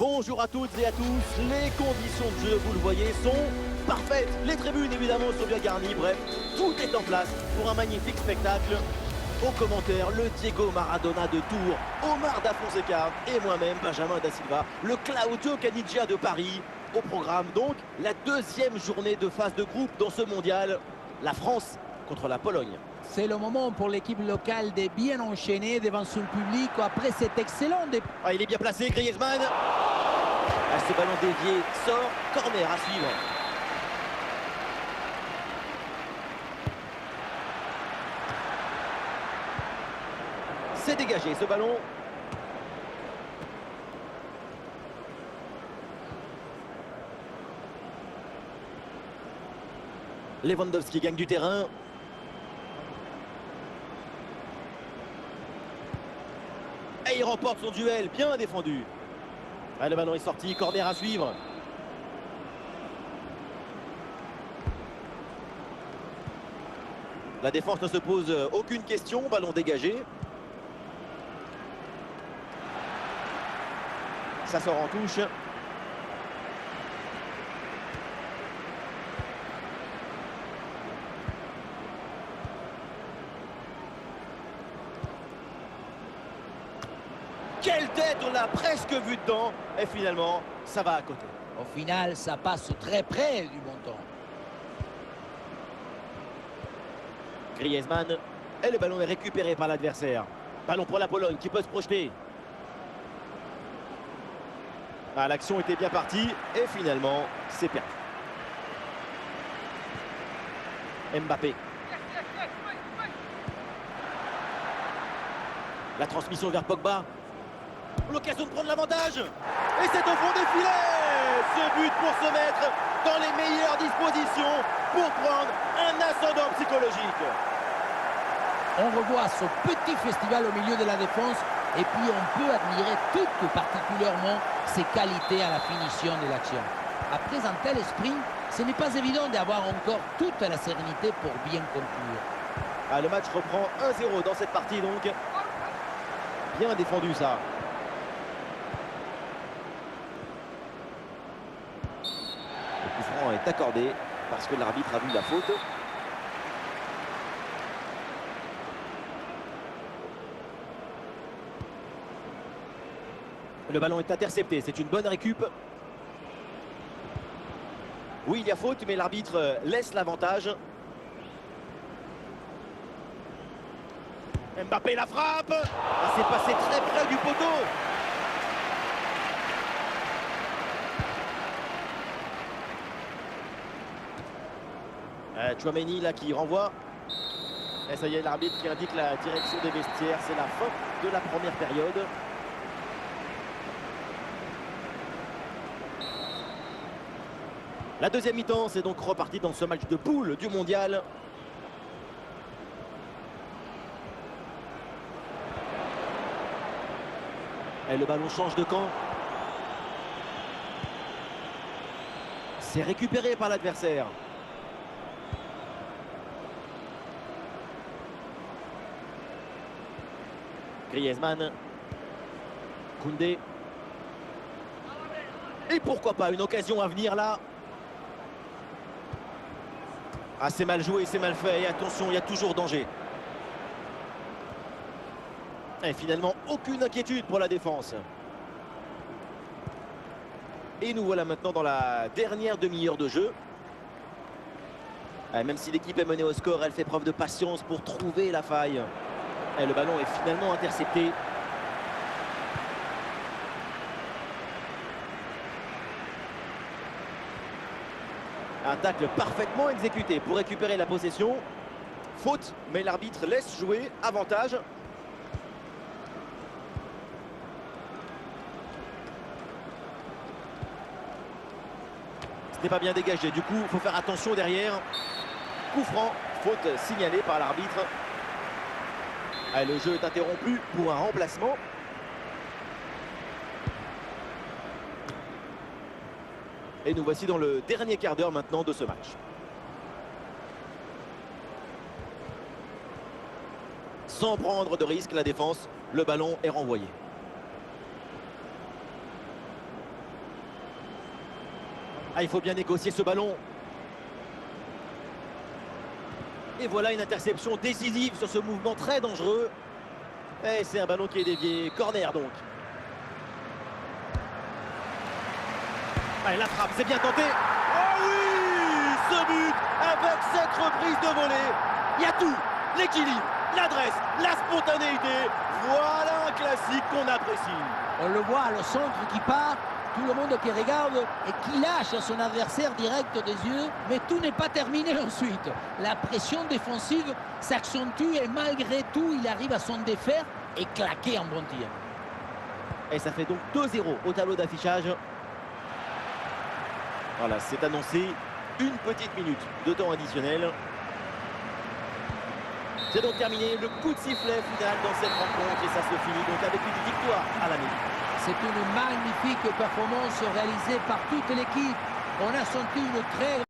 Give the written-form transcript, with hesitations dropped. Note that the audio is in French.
Bonjour à toutes et à tous, les conditions de jeu, vous le voyez, sont parfaites. Les tribunes évidemment sont bien garnies, bref, tout est en place pour un magnifique spectacle. Au commentaire, le Diego Maradona de Tours, Omar Da Fonseca et moi-même, Benjamin Da Silva, le Claudio Caniggia de Paris. Au programme donc, la deuxième journée de phase de groupe dans ce mondial, la France contre la Pologne. C'est le moment pour l'équipe locale de bien enchaîner devant son public après cet excellent départ. Ah, il est bien placé, Griezmann. Ah, ce ballon dévié sort, corner à suivre. C'est dégagé ce ballon. Lewandowski gagne du terrain. Et il remporte son duel, bien défendu. Ah, le ballon est sorti, corner à suivre. La défense ne se pose aucune question, ballon dégagé. Ça sort en touche. Quelle tête, on l'a presque vu dedans. Et finalement, ça va à côté. Au final, ça passe très près du montant. Griezmann. Et le ballon est récupéré par l'adversaire. Ballon pour la Pologne qui peut se projeter. Ah, l'action était bien partie. Et finalement, c'est perdu. Mbappé. La transmission vers Pogba. L'occasion de prendre l'avantage. Et c'est au fond des filets. Ce but pour se mettre dans les meilleures dispositions pour prendre un ascendant psychologique. On revoit ce petit festival au milieu de la défense et puis on peut admirer tout particulièrement ses qualités à la finition de l'action. Après un tel sprint, ce n'est pas évident d'avoir encore toute la sérénité pour bien conclure. Ah, le match reprend 1-0 dans cette partie donc. Bien défendu ça. Le coup franc est accordé parce que l'arbitre a vu la faute. Le ballon est intercepté, c'est une bonne récup. Oui, il y a faute, mais l'arbitre laisse l'avantage. Mbappé la frappe. Ah, c'est passé très près du poteau. Tchouaméni là qui renvoie. Et ça y est, l'arbitre qui indique la direction des vestiaires. C'est la fin de la première période. La deuxième mi-temps, c'est donc reparti dans ce match de poule du mondial. Et le ballon change de camp. C'est récupéré par l'adversaire. Griezmann. Koundé. Et pourquoi pas une occasion à venir là. Ah, c'est mal joué, c'est mal fait. Et attention, il y a toujours danger. Et finalement, aucune inquiétude pour la défense. Et nous voilà maintenant dans la dernière demi-heure de jeu. Même si l'équipe est menée au score, elle fait preuve de patience pour trouver la faille. Et le ballon est finalement intercepté. Un tacle parfaitement exécuté pour récupérer la possession. Faute, mais l'arbitre laisse jouer. Avantage. Ce n'est pas bien dégagé. Du coup, il faut faire attention derrière. Coup franc. Faute signalée par l'arbitre. Le jeu est interrompu pour un remplacement. Et nous voici dans le dernier quart d'heure maintenant de ce match. Sans prendre de risque, la défense, le ballon est renvoyé. Ah, il faut bien négocier ce ballon. Et voilà une interception décisive sur ce mouvement très dangereux. Et c'est un ballon qui est dévié. Corner donc. Allez, la frappe, c'est bien tenté. Oh oui, ce but avec cette reprise de volée. Il y a tout. L'équilibre, l'adresse, la spontanéité. Voilà un classique qu'on apprécie. On le voit, le centre qui part, tout le monde qui regarde et qui lâche son adversaire direct des yeux. Mais tout n'est pas terminé ensuite. La pression défensive s'accentue et malgré tout, il arrive à s'en défaire et claquer un bon tir. Et ça fait donc 2-0 au tableau d'affichage. Voilà, c'est annoncé. Une petite minute de temps additionnel. C'est donc terminé, le coup de sifflet final dans cette rencontre et ça se finit donc avec une victoire à la maison. C'est une magnifique performance réalisée par toute l'équipe. On a senti une très